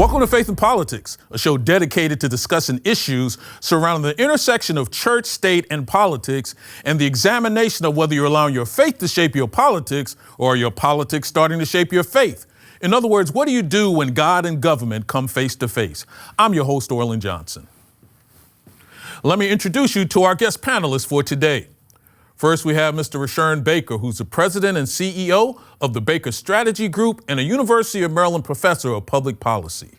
Welcome to Faith and Politics, a show dedicated to discussing issues surrounding the intersection of church, state, and politics, and the examination of whether you're allowing your faith to shape your politics or your politics starting to shape your faith. In other words, what do you do when God and government come face to face? I'm your host, Orlin Johnson. Let me introduce you to our guest panelists for today. First, we have Mr. Wang and Baker, who's the president and CEO of the Baker Strategy Group and a University of Maryland professor of public policy.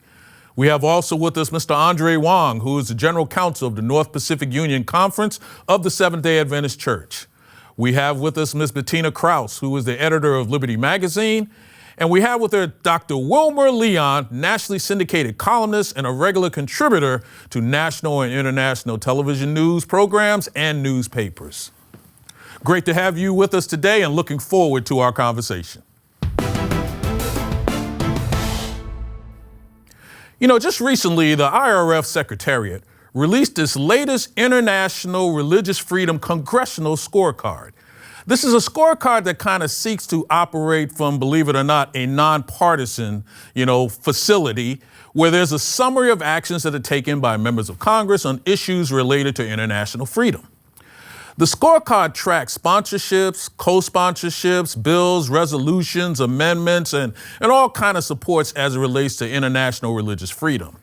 We have also with us Mr. Andre Wang, who is the general counsel of the North Pacific Union Conference of the Seventh-day Adventist Church. We have with us Ms. Bettina Krause, who is the editor of Liberty Magazine. And we have with her Dr. Wilmer Leon, nationally syndicated columnist and a regular contributor to national and international television news programs and newspapers. Great to have you with us today and looking forward to our conversation. You know, just recently, the IRF Secretariat released its latest International Religious Freedom Congressional Scorecard. This is a scorecard that kind of seeks to operate from, believe it or not, a nonpartisan, facility where there's a summary of actions that are taken by members of Congress on issues related to international freedom. The scorecard tracks sponsorships, co-sponsorships, bills, resolutions, amendments, and all kind of supports as it relates to international religious freedom.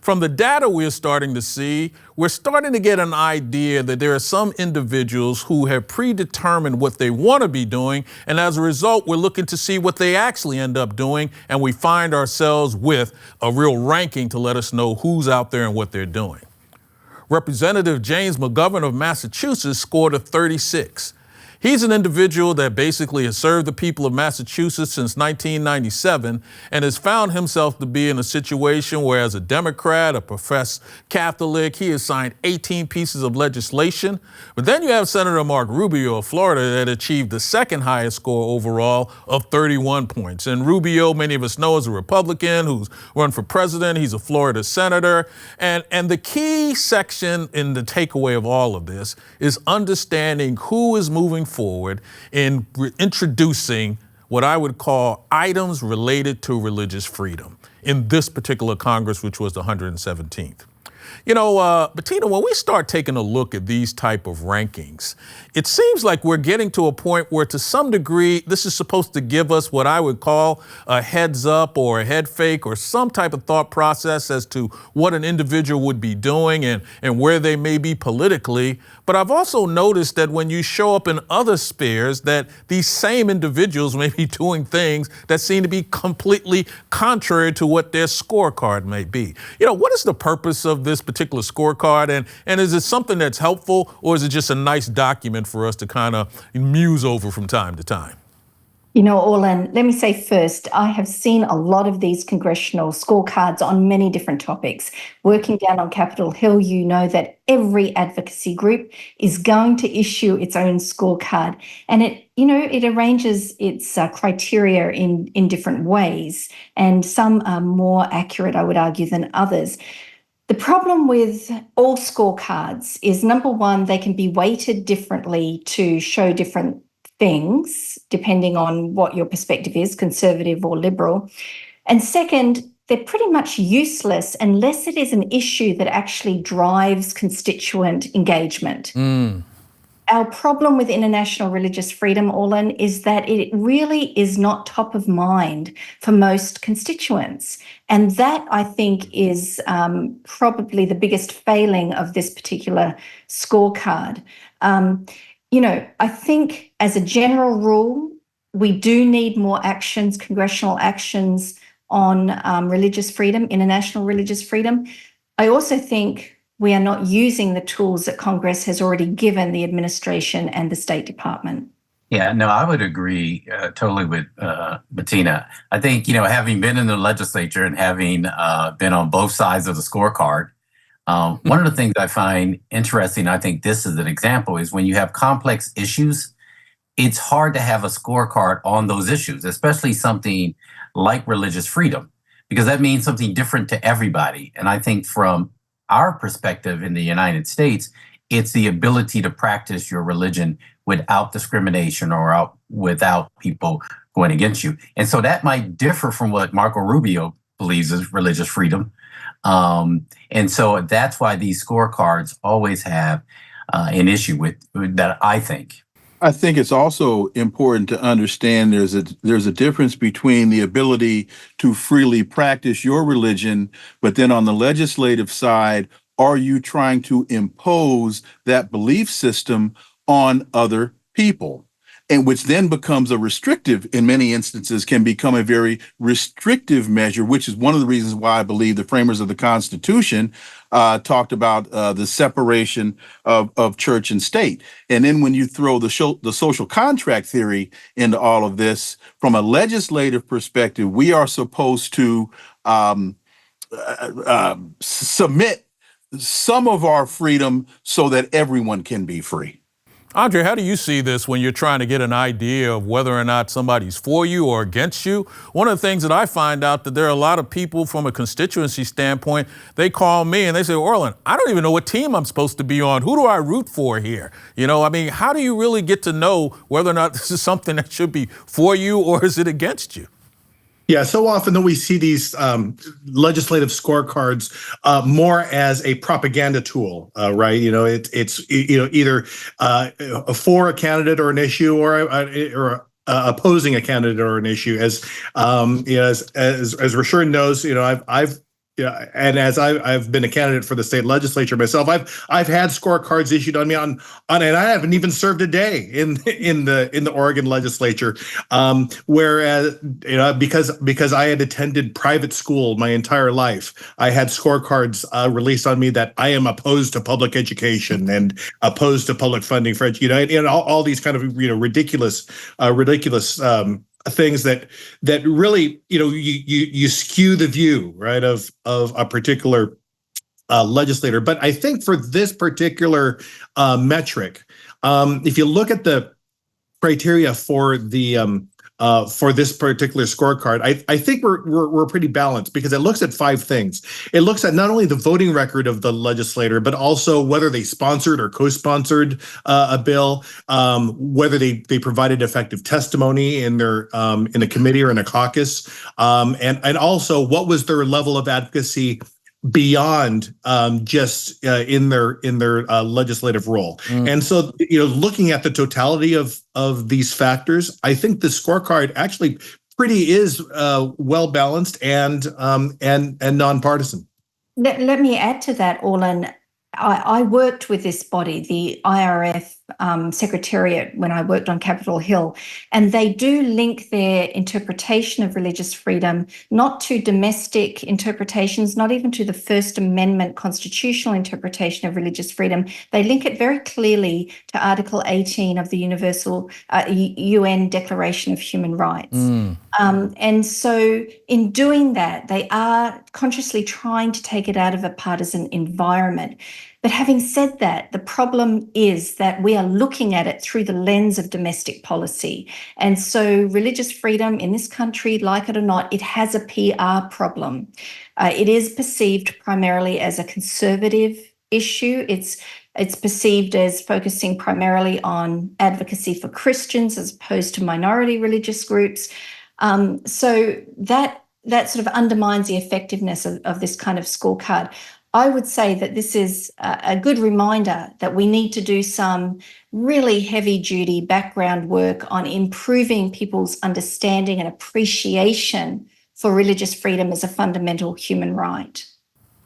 From the data we're starting to see, we're starting to get an idea that there are some individuals who have predetermined what they want to be doing, and as a result, we're looking to see what they actually end up doing, and we find ourselves with a real ranking to let us know who's out there and what they're doing. Representative James McGovern of Massachusetts scored a 36. He's an individual that basically has served the people of Massachusetts since 1997 and has found himself to be in a situation where, as a Democrat, a professed Catholic, he has signed 18 pieces of legislation. But then you have Senator Mark Rubio of Florida that achieved the second highest score overall of 31 points. And Rubio, many of us know, is a Republican who's run for president. He's a Florida senator. And the key section in the takeaway of all of this is understanding who is moving forward in introducing what I would call items related to religious freedom in this particular Congress, which was the 117th. Bettina, when we start taking a look at these type of rankings, it seems like we're getting to a point where, to some degree, this is supposed to give us what I would call a heads up or a head fake or some type of thought process as to what an individual would be doing and where they may be politically. But I've also noticed that when you show up in other spheres, that these same individuals may be doing things that seem to be completely contrary to what their scorecard may be. What is the purpose of this particular scorecard, and is it something that's helpful, or is it just a nice document for us to kind of muse over from time to time? Orlin, let me say first, I have seen a lot of these congressional scorecards on many different topics. Working down on Capitol Hill, you know that every advocacy group is going to issue its own scorecard, and it arranges its criteria in different ways, and some are more accurate, I would argue, than others. The problem with all scorecards is, number one, they can be weighted differently to show different things, depending on what your perspective is, conservative or liberal. And second, they're pretty much useless unless it is an issue that actually drives constituent engagement. Our problem with international religious freedom, Orlin, is that it really is not top of mind for most constituents. And that, I think, is probably the biggest failing of this particular scorecard. I think as a general rule, we do need more actions, congressional actions on religious freedom, international religious freedom. I also think we are not using the tools that Congress has already given the administration and the State Department. Yeah, no, I would agree totally with Bettina. I think, having been in the legislature and having been on both sides of the scorecard, one of the things I find interesting, I think this is an example, is when you have complex issues, it's hard to have a scorecard on those issues, especially something like religious freedom, because that means something different to everybody. And I think from our perspective in the United States, it's the ability to practice your religion without discrimination or without people going against you. And so that might differ from what Marco Rubio believes is religious freedom. And so that's why these scorecards always have an issue with that, I think. I think it's also important to understand there's a difference between the ability to freely practice your religion, but then on the legislative side, are you trying to impose that belief system on other people? And which then becomes a restrictive, in many instances, can become a very restrictive measure, which is one of the reasons why I believe the framers of the Constitution talked about the separation of church and state. And then when you throw the social contract theory into all of this, from a legislative perspective, we are supposed to submit some of our freedom so that everyone can be free. Andre, how do you see this when you're trying to get an idea of whether or not somebody's for you or against you? One of the things that I find out that there are a lot of people from a constituency standpoint, they call me and they say, Orland, I don't even know what team I'm supposed to be on. Who do I root for here? You know, I mean, how do you really get to know whether or not this is something that should be for you or is it against you? Yeah, so often that we see these legislative scorecards more as a propaganda tool, right? You know, it's either for a candidate or an issue, or opposing a candidate or an issue. As Rashern knows, I've and as I've been a candidate for the state legislature myself, I've had scorecards issued on me and I haven't even served a day in the Oregon legislature, whereas because I had attended private school my entire life, I had scorecards released on me that I am opposed to public education and opposed to public funding for and all these kind of ridiculous things that really you skew the view, right, of a particular legislator. But I think for this particular metric, if you look at the criteria for this particular scorecard, I think we're pretty balanced because it looks at 5 things. It looks at not only the voting record of the legislator, but also whether they sponsored or co-sponsored a bill, whether they provided effective testimony in a committee or in a caucus, and also what was their level of advocacy beyond just in their legislative role. And so, looking at the totality of these factors, I think the scorecard actually pretty is well balanced and nonpartisan. Let me add to that, Orland. I worked with this body, the IRF Secretariat, when I worked on Capitol Hill, and they do link their interpretation of religious freedom not to domestic interpretations, not even to the First Amendment constitutional interpretation of religious freedom. They link it very clearly to Article 18 of the Universal UN Declaration of Human Rights. And so in doing that, they are consciously trying to take it out of a partisan environment. But having said that, the problem is that we are looking at it through the lens of domestic policy. And so religious freedom in this country, like it or not, it has a PR problem. It is perceived primarily as a conservative issue. It's perceived as focusing primarily on advocacy for Christians as opposed to minority religious groups. So that sort of undermines the effectiveness of this kind of scorecard. I would say that this is a good reminder that we need to do some really heavy-duty background work on improving people's understanding and appreciation for religious freedom as a fundamental human right.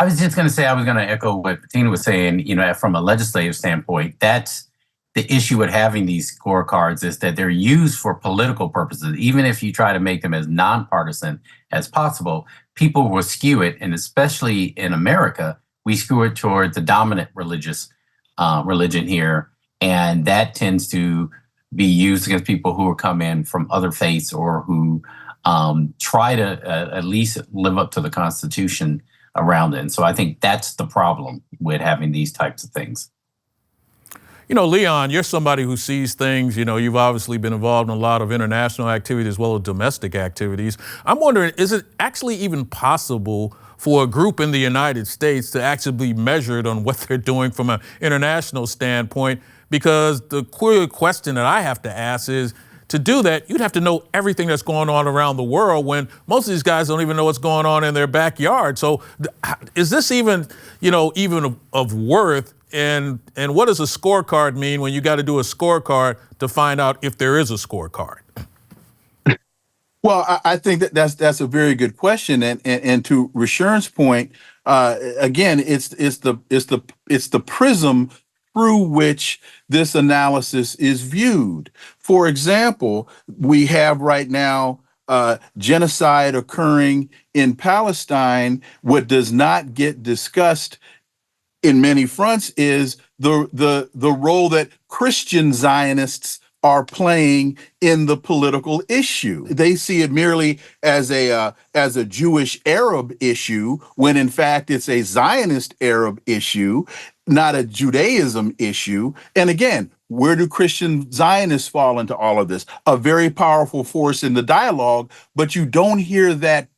I was just going to say, I was going to echo what Bettina was saying, from a legislative standpoint, that's the issue with having these scorecards is that they're used for political purposes. Even if you try to make them as nonpartisan as possible, people will skew it. And especially in America, we skew it toward the dominant religion here. And that tends to be used against people who come in from other faiths or who try to at least live up to the Constitution around it. And so I think that's the problem with having these types of things. Leon, you're somebody who sees things, you've obviously been involved in a lot of international activity as well as domestic activities. I'm wondering, is it actually even possible for a group in the United States to actually be measured on what they're doing from an international standpoint? Because the question that I have to ask is, to do that, you'd have to know everything that's going on around the world when most of these guys don't even know what's going on in their backyard. So is this even, even of worth? And what does a scorecard mean when you got to do a scorecard to find out if there is a scorecard? Well, I think that's a very good question, and to Rashawn's point, again, it's the prism through which this analysis is viewed. For example, we have right now genocide occurring in Palestine. What does not get discussed in many fronts is the role that Christian Zionists are playing in the political issue. They see it merely as a Jewish Arab issue, when in fact it's a Zionist Arab issue, not a Judaism issue. And again, where do Christian Zionists fall into all of this? A very powerful force in the dialogue, but you don't hear that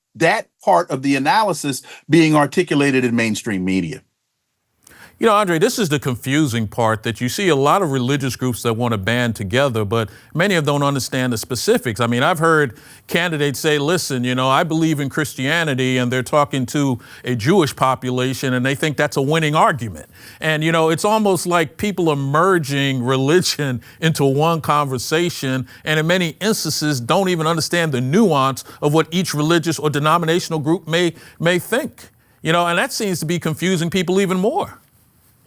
part of the analysis being articulated in mainstream media. Andre, this is the confusing part, that you see a lot of religious groups that want to band together, but many of them don't understand the specifics. I mean, I've heard candidates say, listen, I believe in Christianity, and they're talking to a Jewish population, and they think that's a winning argument. And, it's almost like people are merging religion into one conversation, and in many instances don't even understand the nuance of what each religious or denominational group may think. And that seems to be confusing people even more.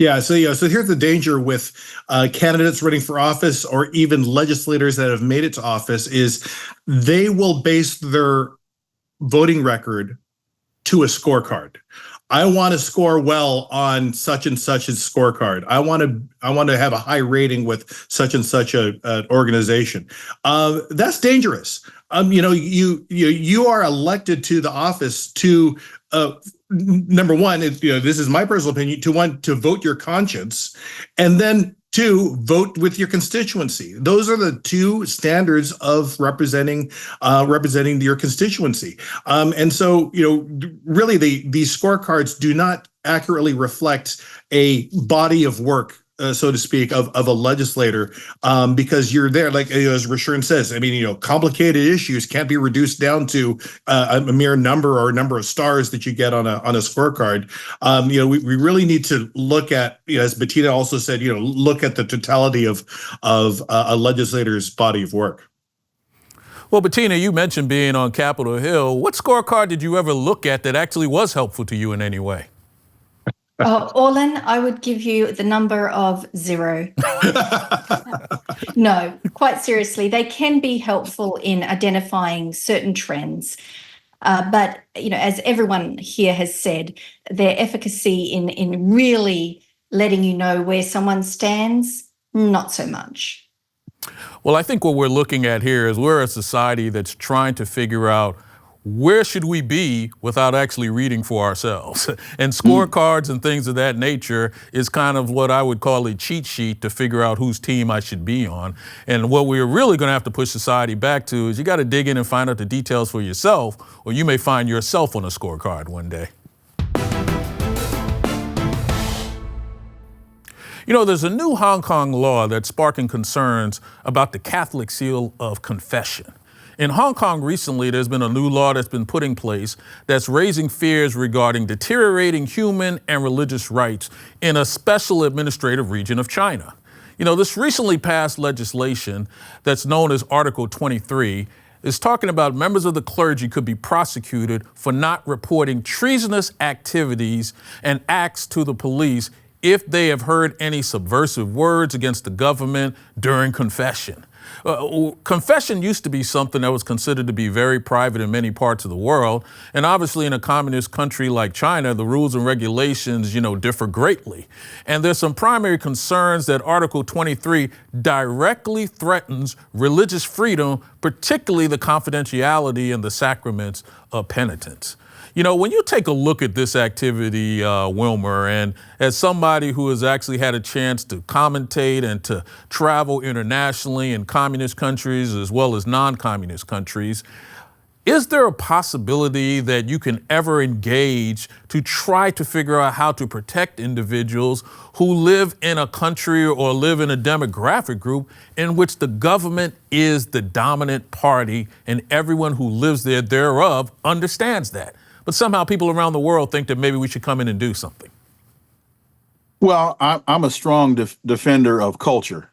Yeah, so here's the danger with candidates running for office, or even legislators that have made it to office, is they will base their voting record to a scorecard. I want to score well on such and such a scorecard. I want to have a high rating with such and such an organization. That's dangerous. You are elected to the office to number one, this is my personal opinion, to vote your conscience, and then two, vote with your constituency. Those are the two standards of representing your constituency. And so, really, these scorecards do not accurately reflect a body of work, so to speak, of a legislator, because you're there, like as Rashawn says. I mean, complicated issues can't be reduced down to a mere number or a number of stars that you get on a scorecard. We really need to look at, as Bettina also said, look at the totality of a legislator's body of work. Well, Bettina, you mentioned being on Capitol Hill. What scorecard did you ever look at that actually was helpful to you in any way? Orlin, I would give you the number of 0. No, quite seriously, they can be helpful in identifying certain trends. But, as everyone here has said, their efficacy in really letting you know where someone stands, not so much. Well, I think what we're looking at here is we're a society that's trying to figure out where should we be without actually reading for ourselves? And scorecards and things of that nature is kind of what I would call a cheat sheet to figure out whose team I should be on. And what we're really going to have to push society back to is you got to dig in and find out the details for yourself, or you may find yourself on a scorecard one day. There's a new Hong Kong law that's sparking concerns about the Catholic seal of confession. In Hong Kong recently, there's been a new law that's been put in place that's raising fears regarding deteriorating human and religious rights in a special administrative region of China. This recently passed legislation that's known as Article 23 is talking about members of the clergy could be prosecuted for not reporting treasonous activities and acts to the police if they have heard any subversive words against the government during confession. Confession used to be something that was considered to be very private in many parts of the world. And obviously in a communist country like China, the rules and regulations, differ greatly. And there's some primary concerns that Article 23 directly threatens religious freedom, particularly the confidentiality and the sacraments of penitence. When you take a look at this activity, Wilmer, and as somebody who has actually had a chance to commentate and to travel internationally in communist countries as well as non-communist countries, Is there a possibility that you can ever engage to try to figure out how to protect individuals who live in a country or live in a demographic group in which the government is the dominant party and everyone who lives there thereof understands that? But somehow people around the world think that maybe we should come in and do something. Well, I'm a strong defender of culture,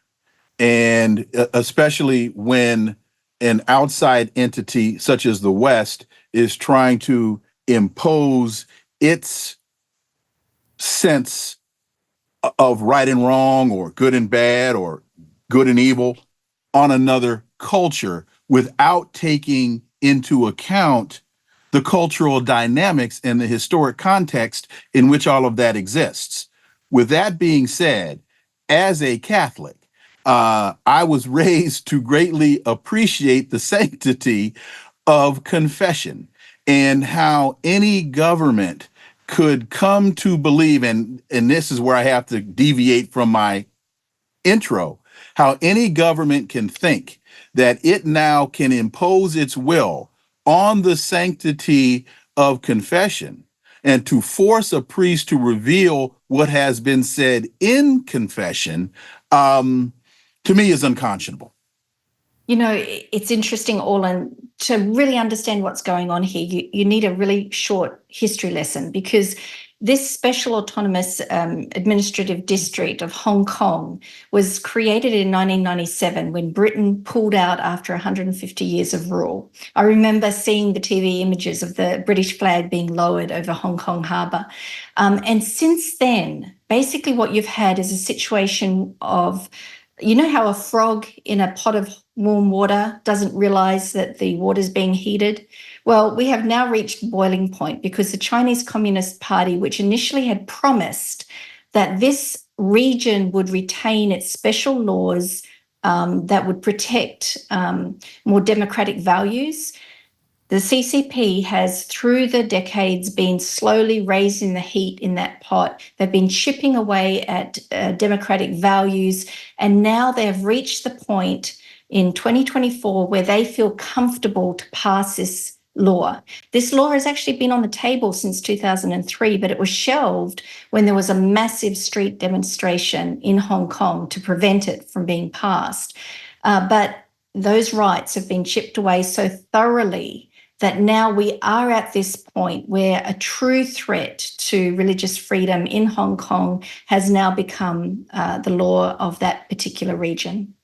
and especially when an outside entity such as the West is trying to impose its sense of right and wrong or good and bad or good and evil on another culture without taking into account the cultural dynamics and the historic context in which all of that exists. With that being said, as a Catholic, I was raised to greatly appreciate the sanctity of confession and how any government could come to believe, and this is where I have to deviate from my intro, how any government can think that it now can impose its will on the sanctity of confession and to force a priest to reveal what has been said in confession, to me is unconscionable. You know, it's interesting, Orlan, to really understand what's going on here, you need a really short history lesson, because this special autonomous administrative district of Hong Kong was created in 1997 when Britain pulled out after 150 years of rule. I remember seeing the TV images of the British flag being lowered over Hong Kong harbour. And since then, basically what you've had is a situation of, you know how a frog in a pot of warm water doesn't realise that the water's being heated? Well, we have now reached boiling point because the Chinese Communist Party, which initially had promised that this region would retain its special laws that would protect more democratic values, the CCP has, through the decades, been slowly raising the heat in that pot. They've been chipping away at democratic values, and now they've reached the point in 2024 where they feel comfortable to pass this law. This law has actually been on the table since 2003, but it was shelved when there was a massive street demonstration in Hong Kong to prevent it from being passed. But those rights have been chipped away so thoroughly that now we are at this point where a true threat to religious freedom in Hong Kong has now become the law of that particular region.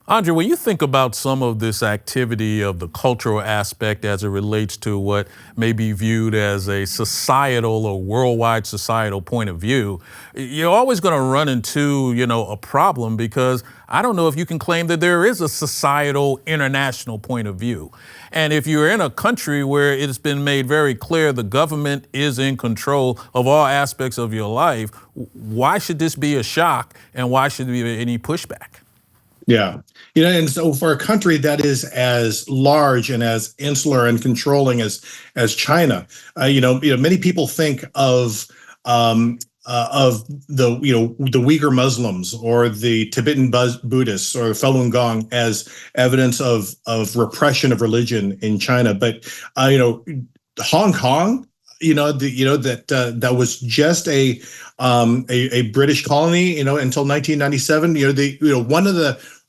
Andre, when you think about some of this activity of the cultural aspect as it relates to what may be viewed as a societal or worldwide societal point of view, you're always going to run into, a problem, because I don't know if you can claim that there is a societal international point of view. And if you're in a country where it's been made very clear the government is in control of all aspects of your life, why should this be a shock, and why should there be any pushback? Yeah. And so for a country that is as large and as insular and controlling as China, many people think of the Uyghur Muslims or the Tibetan Buddhists or the Falun Gong as evidence of repression of religion in China. But Hong Kong, that was just a British colony, until 1997.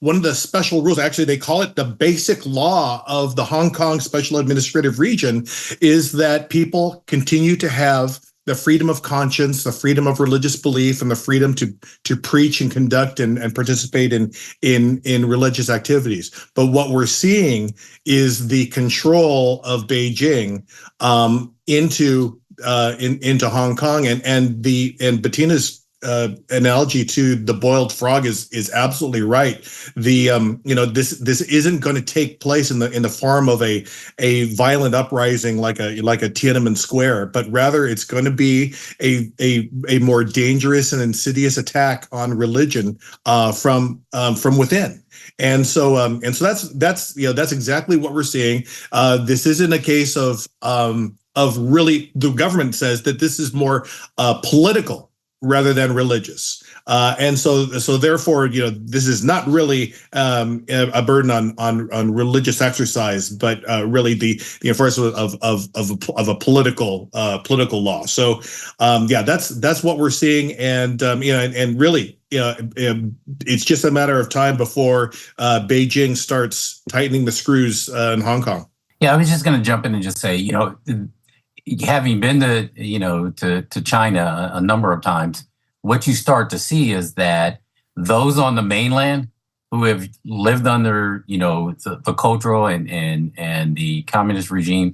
One of the special rules, actually, they call it the basic law of the Hong Kong Special Administrative Region, is that people continue to have the freedom of conscience, the freedom of religious belief, and the freedom to preach and conduct and participate in religious activities. But what we're seeing is the control of Beijing into Hong Kong, and Bettina's analogy to the boiled frog is absolutely right. This isn't going to take place in the form of a violent uprising like a Tiananmen Square, but rather it's going to be a more dangerous and insidious attack on religion from within. And so that's exactly what we're seeing. This isn't a case of really, the government says that this is more political rather than religious. And so therefore, this is not really a burden on religious exercise, but really the enforcement of a political law. So that's what we're seeing, and and really, it's just a matter of time before Beijing starts tightening the screws in Hong Kong. Yeah, I was just going to jump in and just say, having been to China a number of times, what you start to see is that those on the mainland who have lived under, the cultural and the communist regime,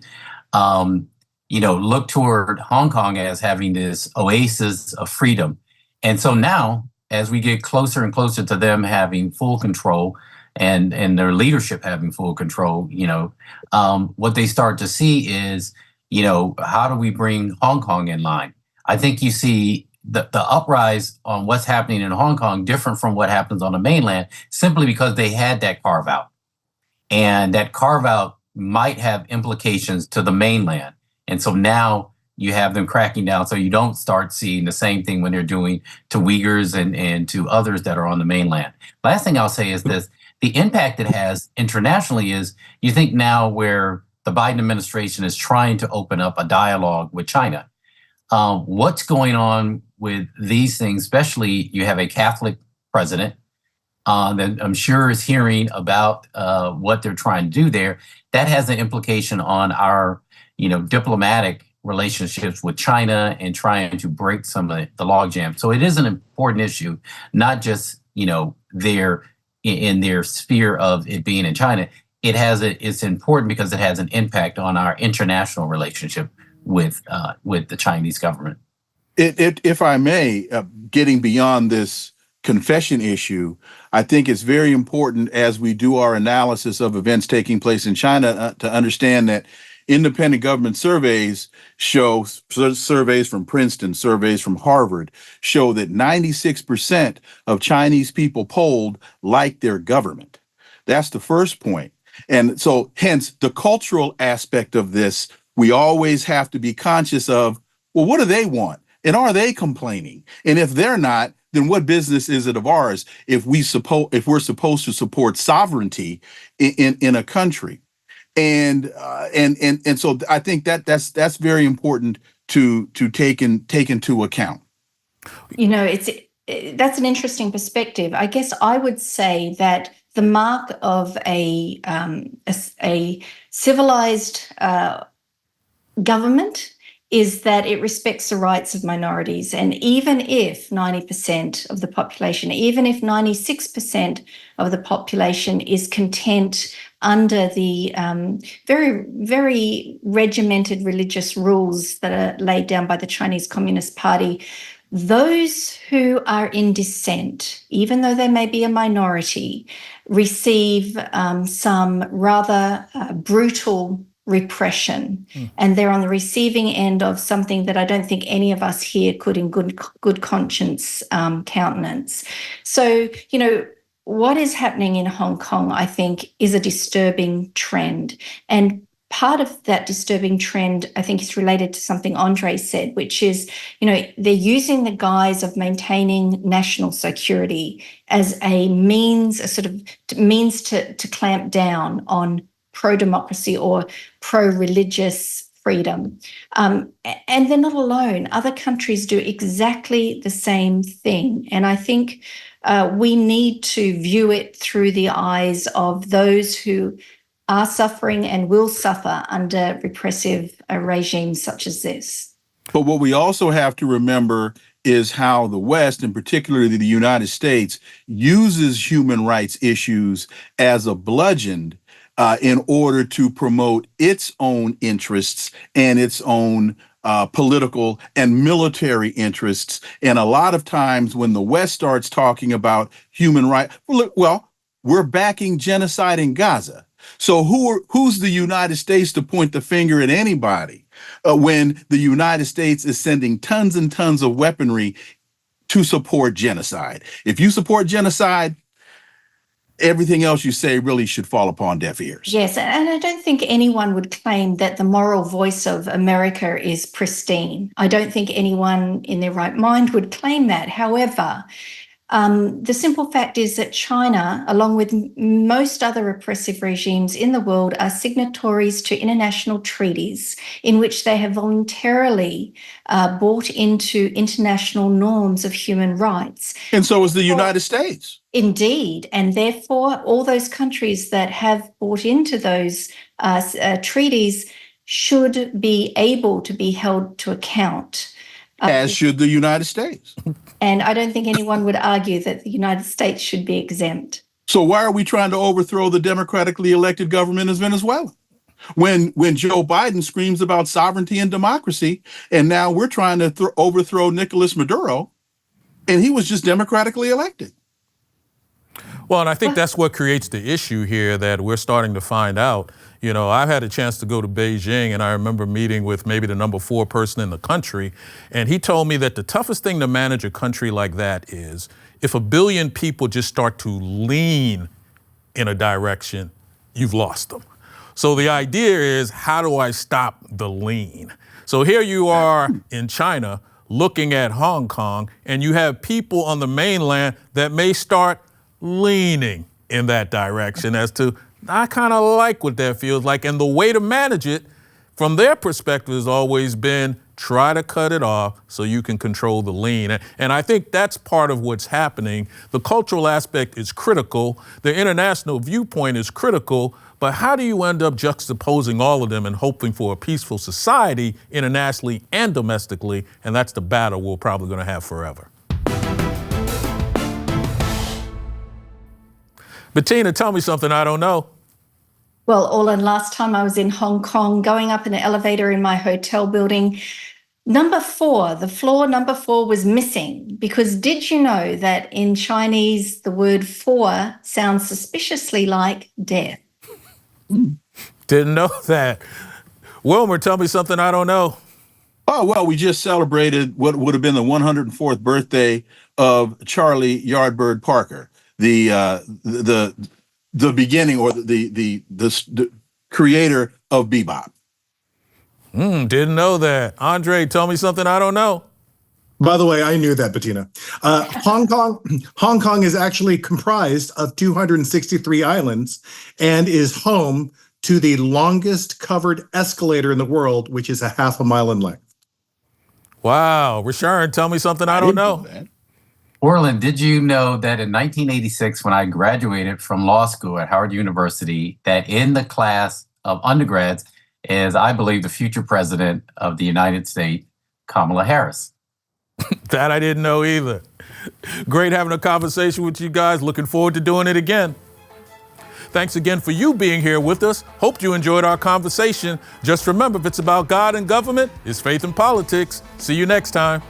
look toward Hong Kong as having this oasis of freedom. And so now, as we get closer and closer to them having full control and their leadership having full control, what they start to see is, how do we bring Hong Kong in line? I think you see the uprise on what's happening in Hong Kong different from what happens on the mainland, simply because they had that carve out. And that carve out might have implications to the mainland. And so now you have them cracking down, so you don't start seeing the same thing when they're doing to Uyghurs and to others that are on the mainland. Last thing I'll say is this: the impact it has internationally is, you think now where the Biden administration is trying to open up a dialogue with China, what's going on with these things, especially you have a Catholic president that I'm sure is hearing about what they're trying to do there. That has an implication on our, diplomatic relationships with China and trying to break some of the logjam. So it is an important issue, not just, there in their sphere of it being in China. It's important because it has an impact on our international relationship with the Chinese government. If I may, getting beyond this confession issue, I think it's very important as we do our analysis of events taking place in China to understand that independent government surveys show, surveys from Princeton, surveys from Harvard, show that 96% of Chinese people polled like their government. That's the first point. And so hence the cultural aspect of this, we always have to be conscious of, well, what do they want? And are they complaining? And if they're not, then what business is it of ours if we're supposed to support sovereignty in a country? And so I think that's very important to take into account. That's an interesting perspective. I guess I would say that the mark of a civilized government is that it respects the rights of minorities. And even if 90% of the population, even if 96% of the population is content under the very, very regimented religious rules that are laid down by the Chinese Communist Party, those who are in dissent, even though they may be a minority, receive some rather brutal repression, and they're on the receiving end of something that I don't think any of us here could in good conscience countenance. So, what is happening in Hong Kong, I think, is a disturbing trend. And part of that disturbing trend, I think, is related to something Andre said, which is, they're using the guise of maintaining national security as a sort of means to clamp down on pro-democracy or pro-religious freedom. And they're not alone. Other countries do exactly the same thing. And I think we need to view it through the eyes of those who are suffering and will suffer under repressive regimes such as this. But what we also have to remember is how the West, and particularly the United States, uses human rights issues as a bludgeon in order to promote its own interests and its own political and military interests. And a lot of times when the West starts talking about human rights, well, we're backing genocide in Gaza. So who's the United States to point the finger at anybody when the United States is sending tons and tons of weaponry to support genocide? If you support genocide, everything else you say really should fall upon deaf ears. Yes, and I don't think anyone would claim that the moral voice of America is pristine. I don't think anyone in their right mind would claim that. However, the simple fact is that China, along with most other oppressive regimes in the world, are signatories to international treaties in which they have voluntarily bought into international norms of human rights. And so is the United States. Indeed, and therefore all those countries that have bought into those treaties should be able to be held to account. As should the United States. And I don't think anyone would argue that the United States should be exempt. So why are we trying to overthrow the democratically elected government of Venezuela? When Joe Biden screams about sovereignty and democracy, and now we're trying to overthrow Nicolas Maduro, and he was just democratically elected. Well, and I think that's what creates the issue here that we're starting to find out. You know, I've had a chance to go to Beijing, and I remember meeting with maybe the number 4 person in the country, and he told me that the toughest thing to manage a country like that is if 1 billion people just start to lean in a direction, you've lost them. So the idea is, how do I stop the lean? So here you are in China looking at Hong Kong, and you have people on the mainland that may start leaning in that direction as to, I kind of like what that feels like. And the way to manage it from their perspective has always been try to cut it off so you can control the lean. And I think that's part of what's happening. The cultural aspect is critical. The international viewpoint is critical. But how do you end up juxtaposing all of them and hoping for a peaceful society internationally and domestically? And that's the battle we're probably going to have forever. Bettina, tell me something I don't know. Well, Orlan, last time I was in Hong Kong, going up in an elevator in my hotel building, number 4, the floor number 4 was missing, because did you know that in Chinese, the word 4 sounds suspiciously like death? Didn't know that. Wilmer, tell me something I don't know. Oh, well, we just celebrated what would have been the 104th birthday of Charlie Yardbird Parker, the beginning, or the creator of bebop. Didn't know that. Andre, tell me something I don't know. By the way, I knew that, Bettina. Hong Kong is actually comprised of 263 islands and is home to the longest covered escalator in the world, which is a half a mile in length. Wow. Rashawn, tell me something I don't know. Orland, did you know that in 1986, when I graduated from law school at Howard University, that in the class of undergrads is, I believe, the future president of the United States, Kamala Harris? That I didn't know either. Great having a conversation with you guys. Looking forward to doing it again. Thanks again for you being here with us. Hope you enjoyed our conversation. Just remember, if it's about God and government, it's faith and politics. See you next time.